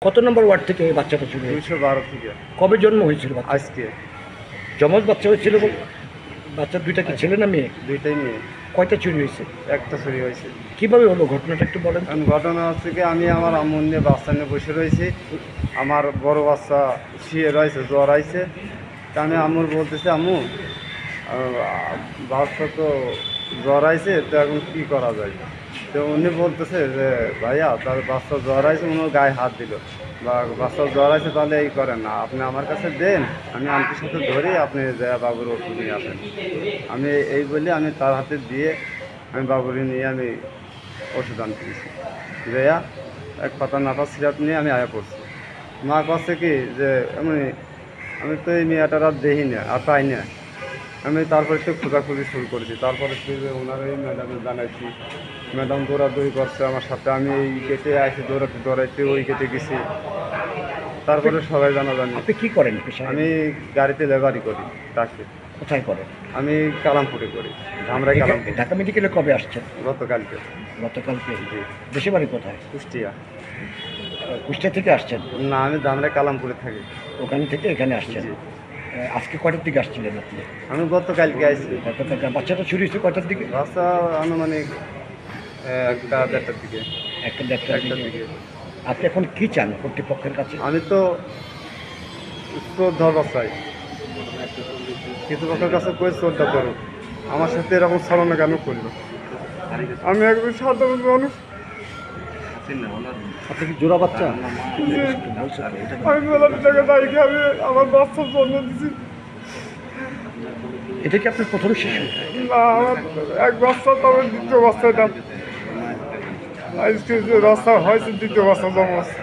কত নম্বর ওয়ার্ড থেকে এই বাচ্চাটা চুরি হয়েছে? 212 থেকে। কবে জন্ম হয়েছিল বাচ্চা? আজকে যমজ বাচ্চা হয়েছিল? বাচ্চার দুইটা কি ছেলে না মেয়ে? দুইটাই মেয়ে। কয়টা চুরি হয়েছে? একটা চুরি হয়েছে। কিভাবে হলো ঘটনাটা একটু বলেন তো। এখন ঘটনা হচ্ছে কি, আমি আমার আম্মু নিয়ে বাচ্চা নিয়ে বসে রয়েছি। আমার বড় বাচ্চা শুয়ে রয়েছে, জ্বর আইছে। তা আমি আম্মুর বলতেছি, আম্মু বাচ্চা তো জ্বর আইছে, তো এখন কী করা যায়? তো উনি বলতেছে যে ভাইয়া, তার বাচ্চা জ্বর আইছে, উনি গায়ে হাত দিল, বা বাচ্চা জ্বর আছে, তাহলে এই করেন না, আপনি আমার কাছে দেন, আমি আন্টির সাথে ধরি, আপনি যা বাবুর ওষুধ নিয়ে আসেন। আমি এই বলে আমি তার হাতে দিয়ে আমি বাবুরি নিয়ে আমি ওষুধ আনতে গেছি। যাইয়া এক পাতা নাফা সিরাপ নিয়ে আমি আয়া পড়ছি। মা কাছে কি যে আমি তো এই মেয়েটার আর দেখি না, আর পাই না। আমি তারপরে একটু খোঁজাখুঁজি শুরু করেছি। তারপরে একটু যে ওনার এই ম্যাডামে জানাইছি, ম্যাডাম দৌড়াদৌড়ি করছে আমার সাথে। আমি এই কেটে আসি, দৌড়াইতে ওই কেটে গেছি। তারপরে সবাই জানাজানি। আপনি কি করেন পেশায়? আমি গাড়িতে লেবারি করি, ট্রাকে। কোথায় করেন? আমি কালামপুরে করি, ধামরাই কালামপুর। ঢাকা মেডিকেলে কবে আসছেন? গতকালকে। গতকালকে। জি। দেশে বাড়ি কোথায়? কুষ্টিয়া। কুষ্টিয়া থেকে আসছেন? না, আমি ধামরাই কালামপুরে থাকি। ওখান থেকে এখানে আসছেন? জি। আজকে কয়টার দিকে আসছিলেন আপনি? আমি গতকালকে আসছি। গতকালকে। বাচ্চাটা চুরি হয়েছে কয়টার দিকে? রাস্তা আনুমানিক 1টা-1.5টার দিকে। একটা দেড়টার 1টার দিকে। দিকে। আপনি এখন কি চান কর্তৃপক্ষের কাছে? আমি তো শ্রদ্ধা চাই, কৃতপক্ষের কাছে কই শ্রদ্ধা করো, আমার সাথে এরকম ছলনা কেন করলো? আমি একজন সাধারণ মানুষ। আপনি কি জোড়া বাচ্চা? আমি মেলার জায়গায় দাঁড়িয়ে আমি আমার বাচ্চার জন্ম দিচ্ছি। এটা কি আপনার প্রথম শিশু? না, আমার এক বাচ্চা, তবে দ্বিতীয় বাচ্চাটা আজকে যে রাস্তা হয়েছে, দ্বিতীয় বাচ্চা জন্ম হচ্ছে।